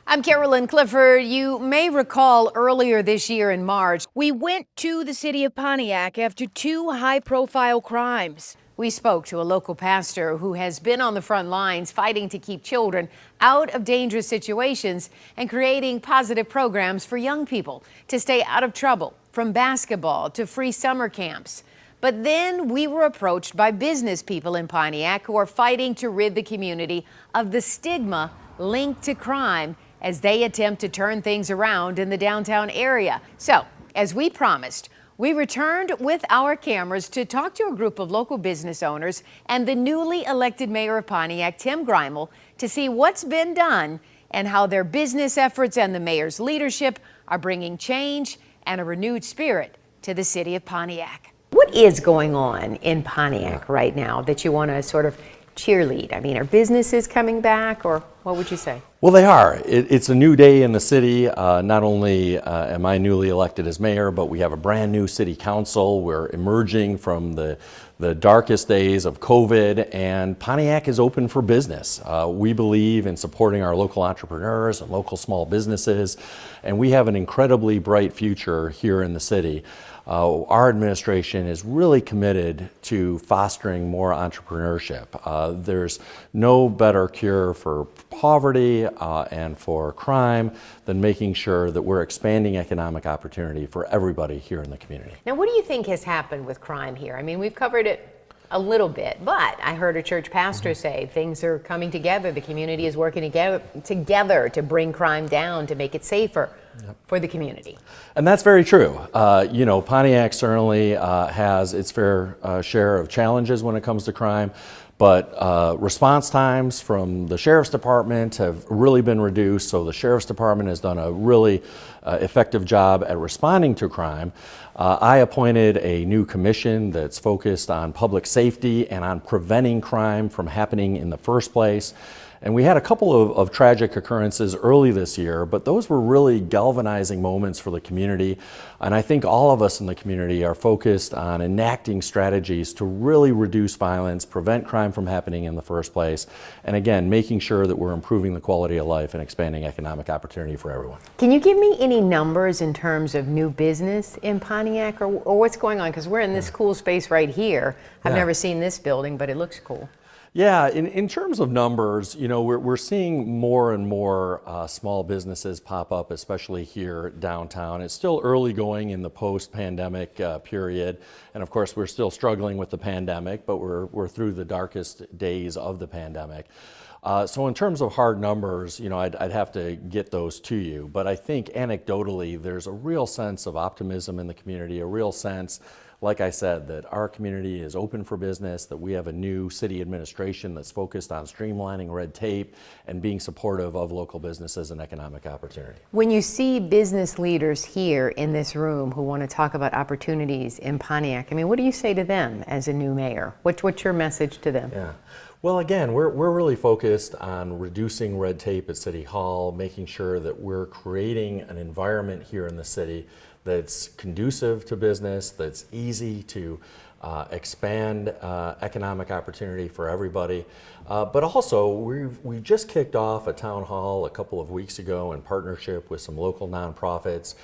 I'm Carolyn Clifford. You may recall earlier this year in March, we went to the city of Pontiac after two high-profile crimes. We spoke to a local pastor who has been on the front lines fighting to keep children out of dangerous situations and creating positive programs for young people to stay out of trouble, from basketball to free summer camps. But then we were approached by business people in Pontiac who are fighting to rid the community of the stigma linked to crime as they attempt to turn things around in the downtown area. So, as we promised, we returned with our cameras to talk to a group of local business owners and the newly elected mayor of Pontiac, Tim Grimal, to see what's been done and how their business efforts and the mayor's leadership are bringing change and a renewed spirit to the city of Pontiac. What is going on in Pontiac right now that you want to sort of cheerlead? I mean, are businesses coming back, or what would you say? Well, they are. It's a new day in the city. Not only am I newly elected as mayor, but we have a brand new city council. We're emerging from the darkest days of COVID, and Pontiac is open for business. We believe in supporting our local entrepreneurs and local small businesses, and we have an incredibly bright future here in the city. Our administration is really committed to fostering more entrepreneurship. There's no better cure for poverty and for crime than making sure that we're expanding economic opportunity for everybody here in the community. Now, what do you think has happened with crime here? I mean, we've covered it a little bit, but I heard a church pastor say things are coming together. The community is working together to bring crime down, to make it safer for the community. And that's very true. You know, Pontiac certainly has its fair share of challenges when it comes to crime, but response times from the sheriff's department have really been reduced. So the sheriff's department has done a really effective job at responding to crime. I appointed a new commission that's focused on public safety and on preventing crime from happening in the first place. And we had a couple of tragic occurrences early this year, but those were really galvanizing moments for the community. And I think all of us in the community are focused on enacting strategies to really reduce violence, prevent crime from happening in the first place, and again, making sure that we're improving the quality of life and expanding economic opportunity for everyone. Can you give me any numbers in terms of new business in Pontiac, or what's going on? Because we're in this cool space right here. I've never seen this building, but it looks cool. Yeah, in terms of numbers, you know, we're seeing more and more small businesses pop up, especially here downtown. It's still early going in the post-pandemic period, and of course we're still struggling with the pandemic, but we're through the darkest days of the pandemic. So in terms of hard numbers, you know, I'd have to get those to you, but I think anecdotally there's a real sense of optimism in the community, a real sense, like I said, that our community is open for business, that we have a new city administration that's focused on streamlining red tape and being supportive of local businesses and economic opportunity. When you see business leaders here in this room who want to talk about opportunities in Pontiac, I mean, what do you say to them as a new mayor? What's your message to them? Yeah. Well, again, we're really focused on reducing red tape at City Hall, making sure that we're creating an environment here in the city that's conducive to business, that's easy to expand economic opportunity for everybody. But also, we just kicked off a town hall a couple of weeks ago in partnership with some local nonprofits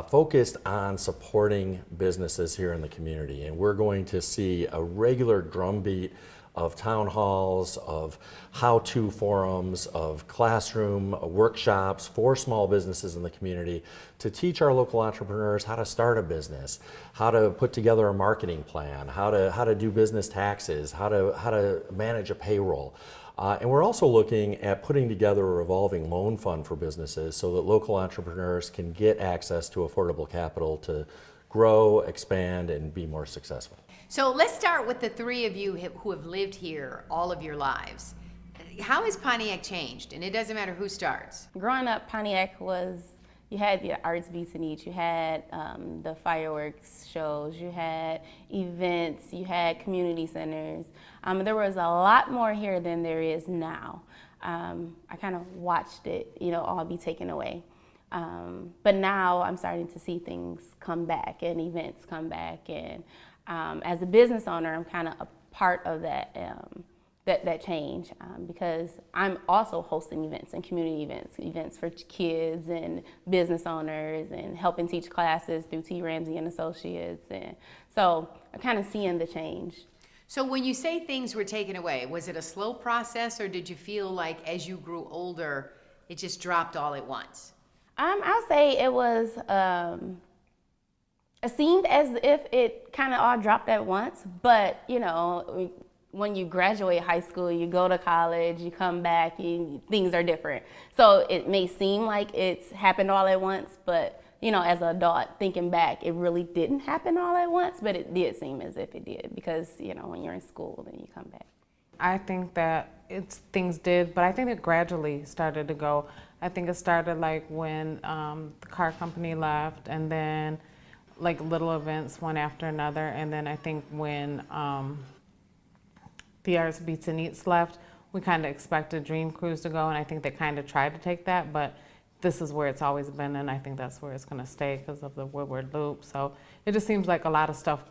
focused on supporting businesses here in the community. And we're going to see a regular drumbeat of town halls, of how-to forums, of classroom workshops for small businesses in the community to teach our local entrepreneurs how to start a business, how to put together a marketing plan, how to do business taxes, how to manage a payroll. And we're also looking at putting together a revolving loan fund for businesses so that local entrepreneurs can get access to affordable capital to grow, expand, and be more successful. So let's start with the three of you who have lived here all of your lives. How has Pontiac changed? And it doesn't matter who starts. Growing up, Pontiac was, you had the arts beats and eats, you had the fireworks shows, you had events, you had community centers. There was a lot more here than there is now. I kind of watched it, you know, all be taken away. But now I'm starting to see things come back and events come back, and as a business owner, I'm kind of a part of that that change, because I'm also hosting events and community events for kids and business owners, and helping teach classes through T. Ramsey and Associates, and so I'm kind of seeing the change. So when you say things were taken away, was it a slow process, or did you feel like as you grew older, it just dropped all at once? I'll say it was, it seemed as if it kind of all dropped at once, but you know, when you graduate high school, you go to college, you come back, things are different. So it may seem like it's happened all at once, but you know, as an adult, thinking back, it really didn't happen all at once, but it did seem as if it did, because you know, when you're in school, then you come back. I think that things did, but I think it gradually started to go. I think it started like when the car company left, and then like little events one after another, and then I think when the Arts Beats and Eats left, we kind of expected Dream Cruise to go, and I think they kind of tried to take that, but this is where it's always been, and I think that's where it's going to stay because of the Woodward Loop. So it just seems like a lot of stuff,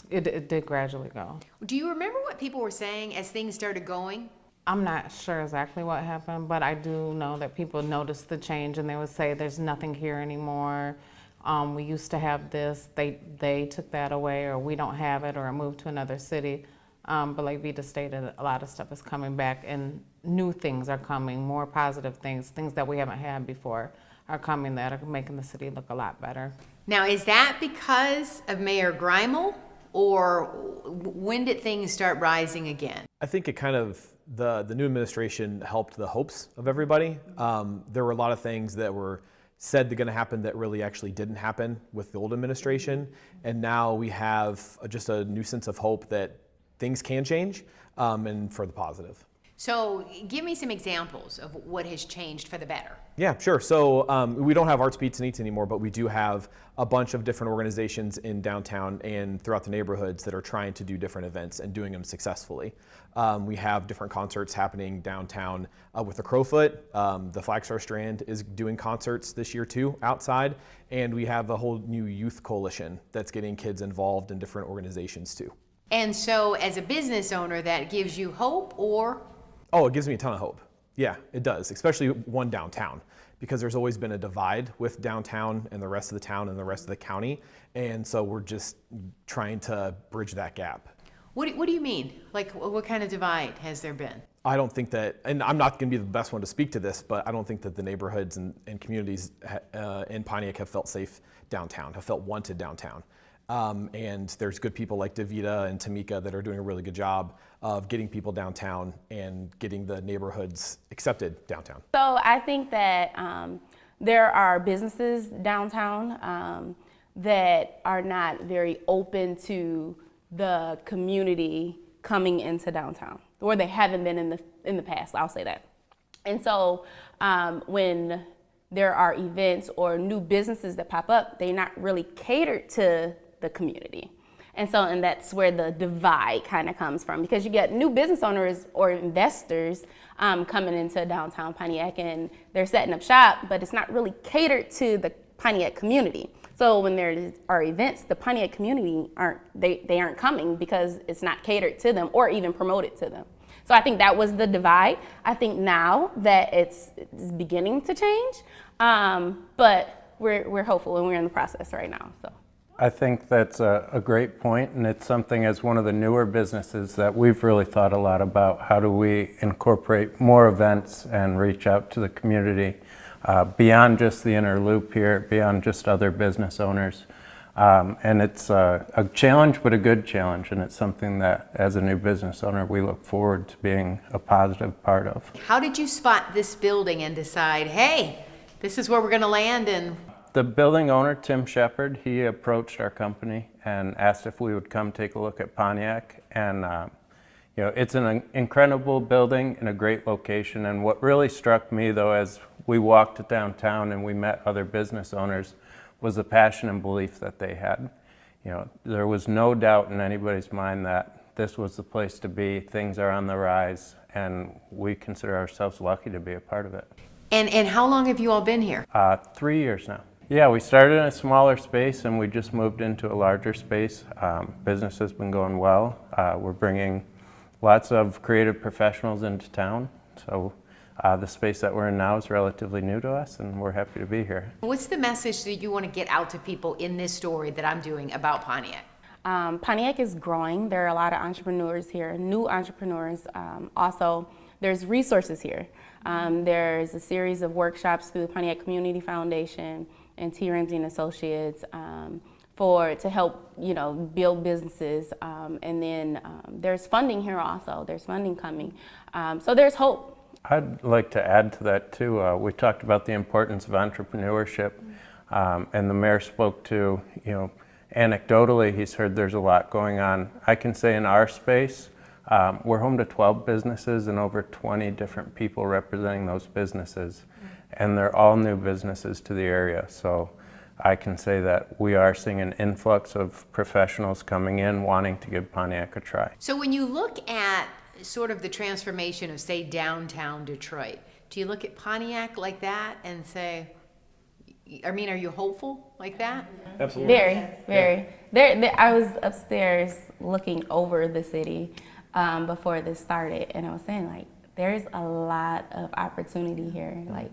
it did gradually go. Do you remember what people were saying as things started going? I'm not sure exactly what happened, but I do know that people noticed the change, and they would say there's nothing here anymore. We used to have this, they took that away, or we don't have it, or it moved to another city. But like Vita stated, a lot of stuff is coming back, and new things are coming, more positive things that we haven't had before are coming that are making the city look a lot better. Now, is that because of Mayor Greimel, or when did things start rising again? I think it kind of, the new administration helped the hopes of everybody. There were a lot of things that were said they're going to happen that really actually didn't happen with the old administration. And now we have just a new sense of hope that things can change, and for the positive. So give me some examples of what has changed for the better. Yeah, sure. So we don't have Arts Beats and Eats anymore, but we do have a bunch of different organizations in downtown and throughout the neighborhoods that are trying to do different events and doing them successfully. We have different concerts happening downtown with the Crowfoot. The Flagstar Strand is doing concerts this year too, outside. And we have a whole new youth coalition that's getting kids involved in different organizations too. And so as a business owner, that gives you hope, or? Oh, it gives me a ton of hope. Yeah, it does, especially one downtown, because there's always been a divide with downtown and the rest of the town and the rest of the county. And so we're just trying to bridge that gap. What do you mean? Like, what kind of divide has there been? I don't think that, and I'm not going to be the best one to speak to this, but I don't think that the neighborhoods and communities in Pontiac have felt safe downtown, have felt wanted downtown. And there's good people like Davita and Tamika that are doing a really good job of getting people downtown and getting the neighborhoods accepted downtown. So I think that there are businesses downtown that are not very open to the community coming into downtown, or they haven't been in the past, I'll say that. And so when there are events or new businesses that pop up, they're not really catered to the community. And that's where the divide kind of comes from, because you get new business owners or investors coming into downtown Pontiac, and they're setting up shop, but it's not really catered to the Pontiac community. So when there are events, the Pontiac community aren't coming because it's not catered to them or even promoted to them. So I think that was the divide. I think now that it's beginning to change, but we're hopeful, and we're in the process right now. So. I think that's a great point, and it's something as one of the newer businesses that we've really thought a lot about. How do we incorporate more events and reach out to the community beyond just the inner loop here, beyond just other business owners? And it's a challenge, but a good challenge, and it's something that as a new business owner we look forward to being a positive part of. How did you spot this building and decide, hey, this is where we're going to land? And the building owner, Tim Shepard, he approached our company and asked if we would come take a look at Pontiac. And you know, it's an incredible building in a great location. And what really struck me, though, as we walked downtown and we met other business owners, was the passion and belief that they had. You know, there was no doubt in anybody's mind that this was the place to be. Things are on the rise, and we consider ourselves lucky to be a part of it. And how long have you all been here? 3 years now. Yeah, we started in a smaller space and we just moved into a larger space. Business has been going well. We're bringing lots of creative professionals into town. So the space that we're in now is relatively new to us, and we're happy to be here. What's the message that you want to get out to people in this story that I'm doing about Pontiac? Pontiac is growing. There are a lot of entrepreneurs here, new entrepreneurs. Also, there's resources here. There's a series of workshops through the Pontiac Community Foundation and T. Ramsey and Associates to help build businesses. And then there's funding here also. There's funding coming. So there's hope. I'd like to add to that too. We talked about the importance of entrepreneurship, and the mayor spoke to, anecdotally, he's heard there's a lot going on. I can say in our space, we're home to 12 businesses and over 20 different people representing those businesses, and they're all new businesses to the area. So I can say that we are seeing an influx of professionals coming in wanting to give Pontiac a try. So when you look at sort of the transformation of, say, downtown Detroit, do you look at Pontiac like that and say, are you hopeful like that? Absolutely. Very. I was upstairs looking over the city before this started, and I was saying, like, there's a lot of opportunity here. Like,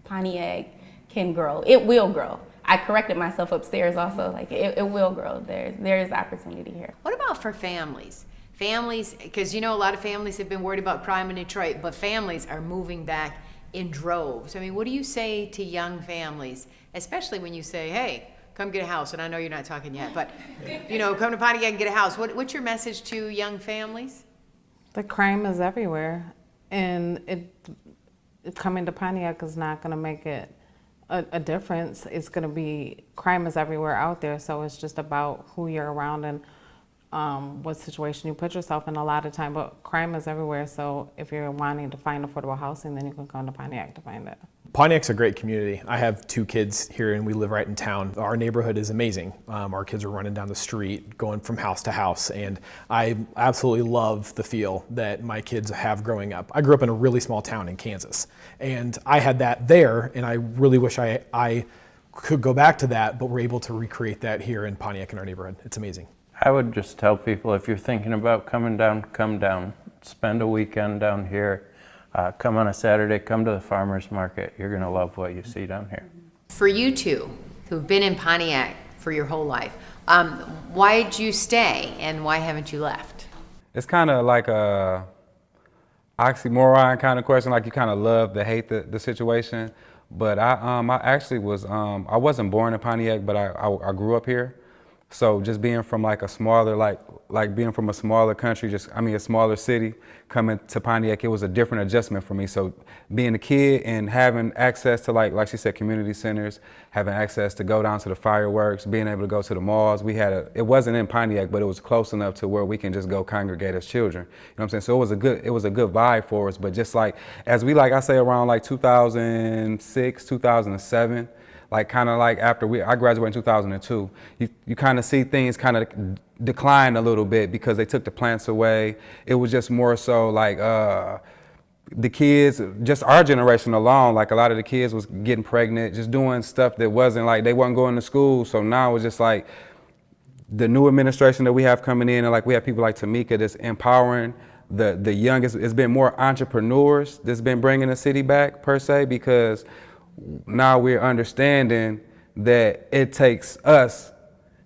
Pontiac can grow. It will grow. I corrected myself upstairs also. Like, it will grow. There is opportunity here. What about for families? Families, because a lot of families have been worried about crime in Detroit, but families are moving back in droves. What do you say to young families, especially when you say, hey, come get a house? And I know you're not talking yet, but come to Pontiac and get a house. What's your message to young families? The crime is everywhere, and coming to Pontiac is not going to make it a difference. It's going to be, crime is everywhere out there, so it's just about who you're around and what situation you put yourself in a lot of time, but crime is everywhere. So if you're wanting to find affordable housing, then you can come to Pontiac to find it. Pontiac's a great community. I have 2 kids here and we live right in town. Our neighborhood is amazing. Our kids are running down the street, going from house to house, and I absolutely love the feel that my kids have growing up. I grew up in a really small town in Kansas, and I had that there, and I really wish I could go back to that, but we're able to recreate that here in Pontiac in our neighborhood. It's amazing. I would just tell people, if you're thinking about coming down, come down. Spend a weekend down here. Come on a Saturday, come to the farmer's market. You're going to love what you see down here. For you two, who've been in Pontiac for your whole life, why did you stay and why haven't you left? It's kind of like a oxymoron kind of question, like you kind of love to hate the situation. But I actually was, I wasn't born in Pontiac, but I grew up here. So just being from like a smaller, like being from a smaller country, a smaller city, coming to Pontiac, it was a different adjustment for me. So being a kid and having access to like she said, community centers, having access to go down to the fireworks, being able to go to the malls. It wasn't in Pontiac, but it was close enough to where we can just go congregate as children. You know what I'm saying? So it was a good vibe for us. But just like, as we I say around like 2006, 2007, after I graduated in 2002, you kind of see things kind of decline a little bit because they took the plants away. It was just more so like the kids, just our generation alone, like a lot of the kids was getting pregnant, just doing stuff that wasn't like, they wasn't going to school. So now it's just like the new administration that we have coming in, and like we have people like Tamika that's empowering the youngest. It's been more entrepreneurs that's been bringing the city back per se, because now we're understanding that it takes us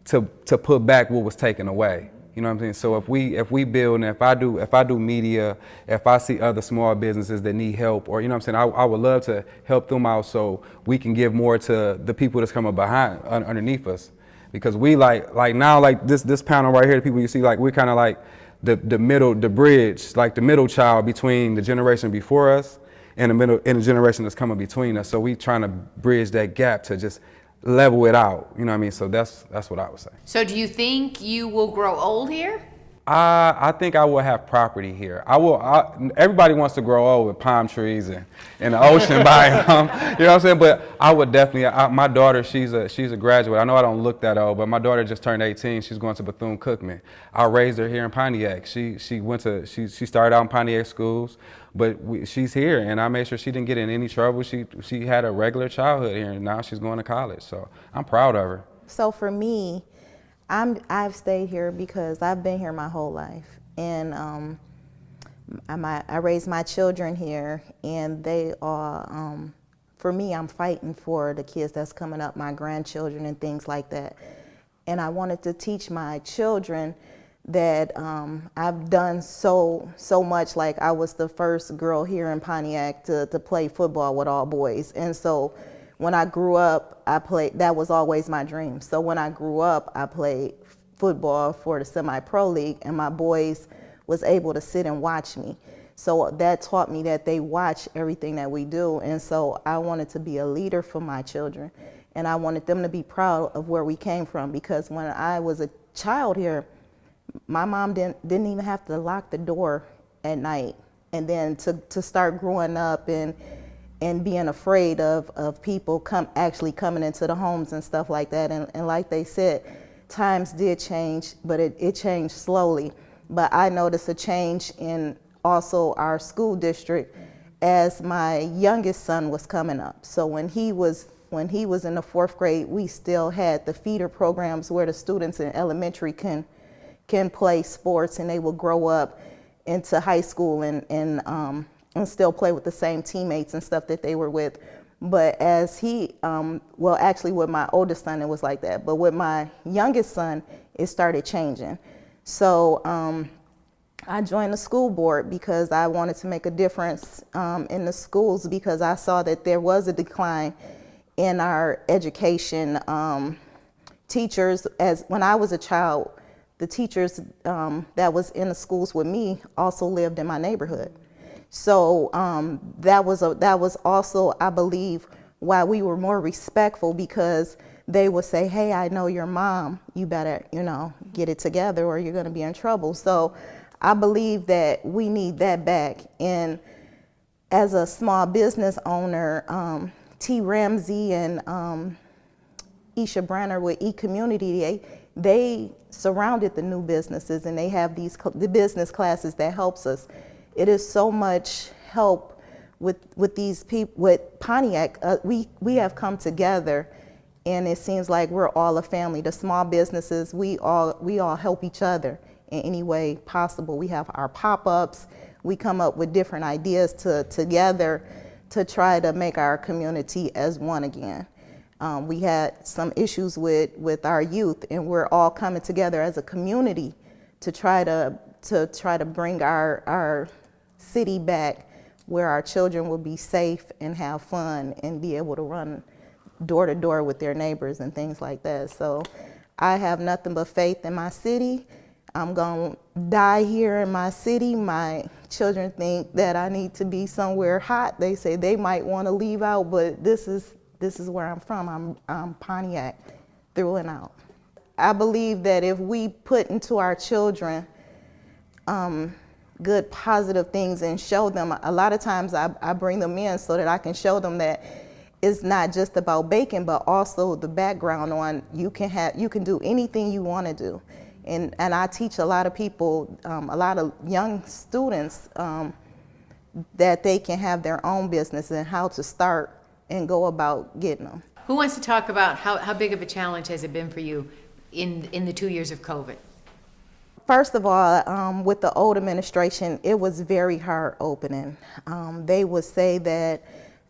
to put back what was taken away. You know what I'm saying? So if we build, and if I do media, if I see other small businesses that need help, or you know what I'm saying, I would love to help them out so we can give more to the people that's coming behind, underneath us. Because we like now, like this panel right here, the people you see, like we're kind of like the bridge, like the middle child between the generation before us and the generation that's coming between us. So we trying to bridge that gap to just level it out. You know what I mean? So that's what I would say. So do you think you will grow old here? I think I will have property here. Everybody wants to grow old with palm trees and the ocean by them. You know what I'm saying? But I would definitely. My daughter, she's a graduate. I know I don't look that old, but my daughter just turned 18. She's going to Bethune-Cookman. I raised her here in Pontiac. She started out in Pontiac schools, but she's here, and I made sure she didn't get in any trouble. She had a regular childhood here, and now she's going to college. So I'm proud of her. So for me, I've stayed here because I've been here my whole life, and I raised my children here, and they are, for me, I'm fighting for the kids that's coming up, my grandchildren and things like that. And I wanted to teach my children that I've done so much. Like, I was the first girl here in Pontiac to play football with all boys. And so when I grew up, that was always my dream. So when I grew up, I played football for the semi-pro league, and my boys was able to sit and watch me. So that taught me that they watch everything that we do. And so I wanted to be a leader for my children. And I wanted them to be proud of where we came from, because when I was a child here, my mom didn't even have to lock the door at night. And then to start growing up and being afraid of people actually coming into the homes and stuff like that. And like they said, times did change, but it changed slowly. But I noticed a change in also our school district as my youngest son was coming up. So when he was in the 4th grade, we still had the feeder programs where the students in elementary can play sports, and they will grow up into high school and still play with the same teammates and stuff that they were with. But as well, actually with my oldest son, it was like that. But with my youngest son, it started changing. So I joined the school board because I wanted to make a difference in the schools, because I saw that there was a decline in our education. Teachers, when I was a child, the teachers that was in the schools with me also lived in my neighborhood. So that was also, I believe, why we were more respectful, because they would say, hey, I know your mom, you better, get it together or you're gonna be in trouble. So I believe that we need that back. And as a small business owner, T. Ramsey and Isha Branner with eCommunity, they surrounded the new businesses, and they have the business classes that helps us. It is so much help with these people, with Pontiac. We have come together, and it seems like we're all a family. The small businesses, we all help each other in any way possible. We have our pop-ups. We come up with different ideas together to try to make our community as one again. We had some issues with our youth, and we're all coming together as a community to try to bring our city back, where our children will be safe and have fun and be able to run door to door with their neighbors and things like that. So I have nothing but faith in my city. I'm gonna die here in my city. My children think that I need to be somewhere hot. They say they might want to leave out, but this is where I'm from. I'm Pontiac through and out. I believe that if we put into our children good positive things and show them, a lot of times I bring them in so that I can show them that it's not just about baking, but also the background on you can do anything you want to do. And I teach a lot of people, a lot of young students, that they can have their own business and how to start and go about getting them. Who wants to talk about how big of a challenge has it been for you in the 2 years of COVID? First of all, with the old administration, it was very hard opening. They would say that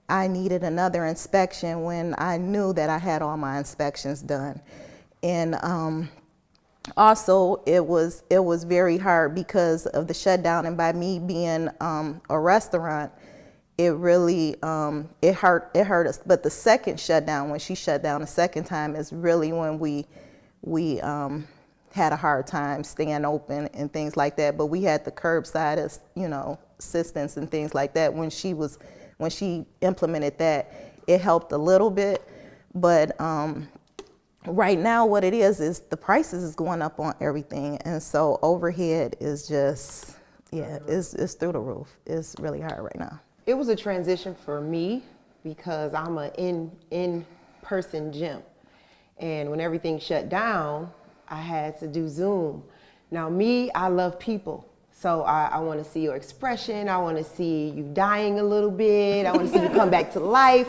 I needed another inspection when I knew that I had all my inspections done. And also, it was very hard because of the shutdown, and by me being a restaurant, it really it hurt us. But the second shutdown, when she shut down the second time, is really when we had a hard time staying open and things like that. But we had the curbside, assistance and things like that. When she implemented that, it helped a little bit. But right now, what it is the prices is going up on everything, and so overhead is just, it's through the roof. It's really hard right now. It was a transition for me because I'm an in-person gym, and when everything shut down, I had to do Zoom. Now me, I love people. So I want to see your expression. I want to see you dying a little bit. I want to see you come back to life,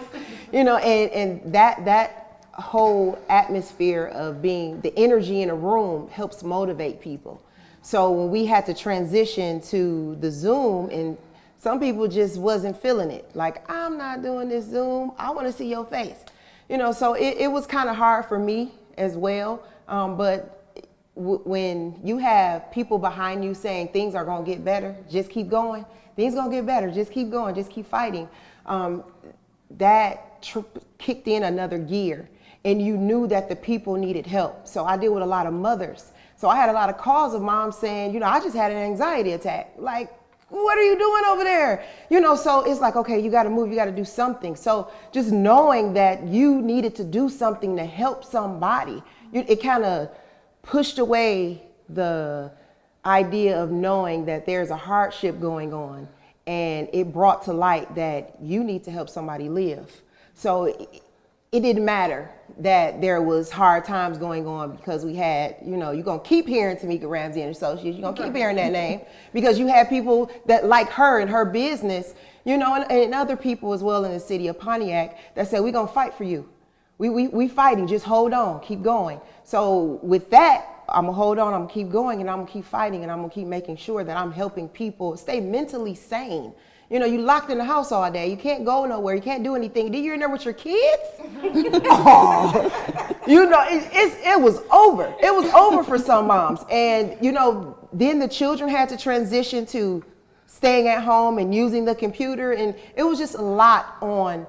and that whole atmosphere of being the energy in a room helps motivate people. So when we had to transition to the Zoom, and some people just wasn't feeling it. Like, I'm not doing this Zoom. I want to see your face. You know, so it was kind of hard for me as well. But when you have people behind you saying things are going to get better, just keep going. Things going to get better. Just keep going. Just keep fighting. That kicked in another gear, and you knew that the people needed help. So I deal with a lot of mothers. So I had a lot of calls of moms saying, you know, I just had an anxiety attack. Like, what are you doing over there? You know, so it's like, okay, you got to move, you got to do something. So just knowing that you needed to do something to help somebody, it kind of pushed away the idea of knowing that there's a hardship going on, and it brought to light that you need to help somebody live. So it didn't matter that there was hard times going on, because we had, you know, you're going to keep hearing Tamika Ramsey and Associates, you're going to keep hearing that name, because you had people that like her and her business, you know, and other people as well in the city of Pontiac that said, we're going to fight for you. We fighting, just hold on, keep going. So with that, I'm gonna hold on, I'm gonna keep going, and I'm gonna keep fighting, and I'm gonna keep making sure that I'm helping people stay mentally sane. You know, you locked in the house all day, you can't go nowhere, you can't do anything. Did you in there with your kids? Oh, you know, it was over. It was over for some moms. And, you know, then the children had to transition to staying at home and using the computer, and it was just a lot on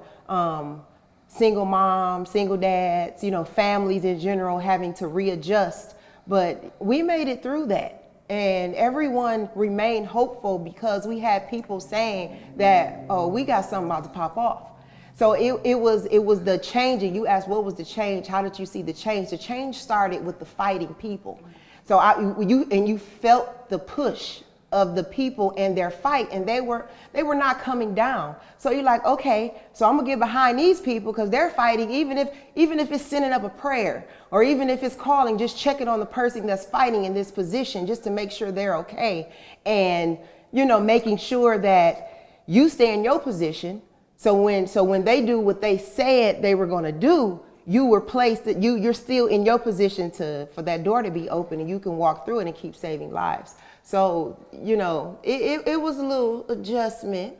single moms, single dads, you know, families in general having to readjust. But we made it through that, and everyone remained hopeful, because we had people saying that, oh, we got something about to pop off. So it was the change. And you asked, what was the change? How did you see the change? The change started with the fighting people. So you felt the push of the people and their fight, and they were not coming down. So you're like, okay, so I'm gonna get behind these people, because they're fighting, even if it's sending up a prayer, or even if it's calling, just checking on the person that's fighting in this position, just to make sure they're okay, and, you know, making sure that you stay in your position. So when they do what they said they were gonna do, you were placed, that you're still in your position for that door to be open, and you can walk through it and keep saving lives. So, you know, it was a little adjustment,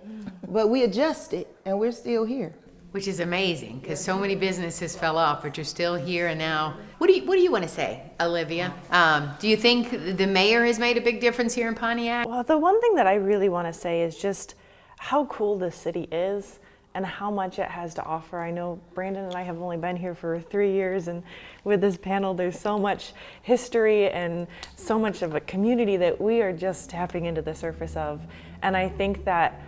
but we adjusted, and we're still here. Which is amazing, because so many businesses fell off, but you're still here. And now, what do you want to say, Olivia? Do you think the mayor has made a big difference here in Pontiac? Well, the one thing that I really want to say is just how cool this city is and how much it has to offer. I know Brandon and I have only been here for 3 years, and with this panel there's so much history and so much of a community that we are just tapping into the surface of. And I think that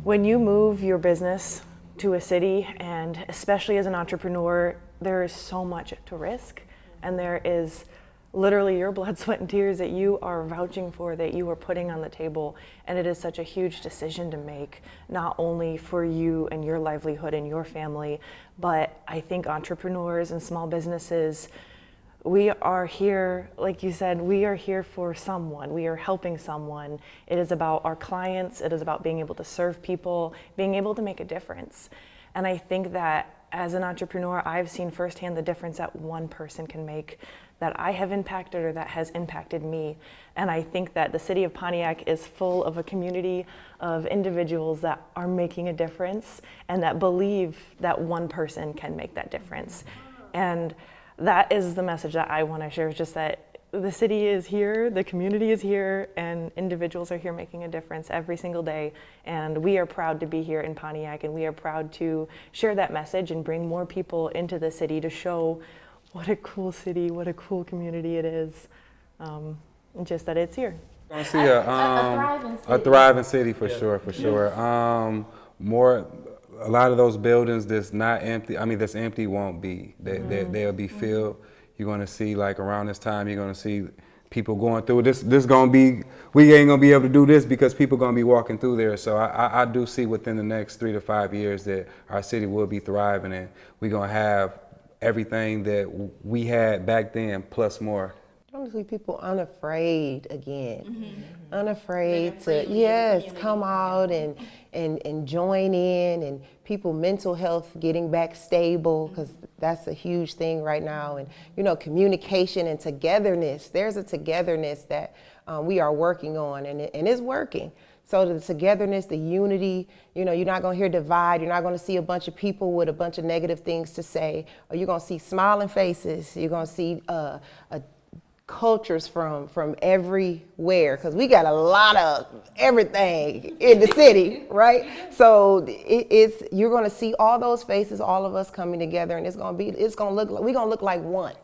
when you move your business to a city, and especially as an entrepreneur, there is so much to risk, and there is literally your blood, sweat, and tears that you are vouching for, that you are putting on the table. And it is such a huge decision to make, not only for you and your livelihood and your family, but I think entrepreneurs and small businesses, we are here, like you said, we are here for someone. We are helping someone. It is about our clients. It is about being able to serve people, being able to make a difference. And I think that as an entrepreneur, I've seen firsthand the difference that one person can make, that I have impacted or that has impacted me. And I think that the city of Pontiac is full of a community of individuals that are making a difference and that believe that one person can make that difference. And that is the message that I want to share, is just that the city is here, the community is here, and individuals are here making a difference every single day. And we are proud to be here in Pontiac, and we are proud to share that message and bring more people into the city to show what a cool city, what a cool community it is, just that it's here. I see a thriving city for sure. A lot of those buildings that's not empty, that's empty won't be. They'll be filled. You're gonna see, like around this time, you're gonna see people going through this. This gonna be, we ain't gonna be able to do this because people gonna be walking through there. So I do see within the next 3 to 5 years that our city will be thriving, and we're gonna have everything that we had back then plus more. honestly, people unafraid again. Unafraid to, yes, come out and join in, and people mental health getting back stable, because that's a huge thing right now. And, you know, communication and togetherness. There's a togetherness that we are working on, and it's working. So the togetherness, the unity, you know, you're not going to hear divide. You're not going to see a bunch of people with a bunch of negative things to say. Or you're going to see smiling faces. You're going to see cultures from everywhere, because we got a lot of everything in the city, right? So you're going to see all those faces, all of us coming together, and it's going to look like, we're going to look like one.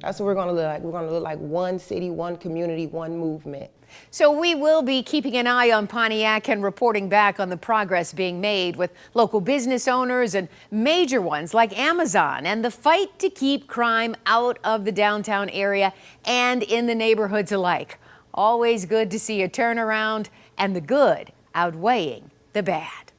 That's what we're going to look like. We're going to look like one city, one community, one movement. So we will be keeping an eye on Pontiac and reporting back on the progress being made with local business owners and major ones like Amazon, and the fight to keep crime out of the downtown area and in the neighborhoods alike. Always good to see a turnaround, and the good outweighing the bad.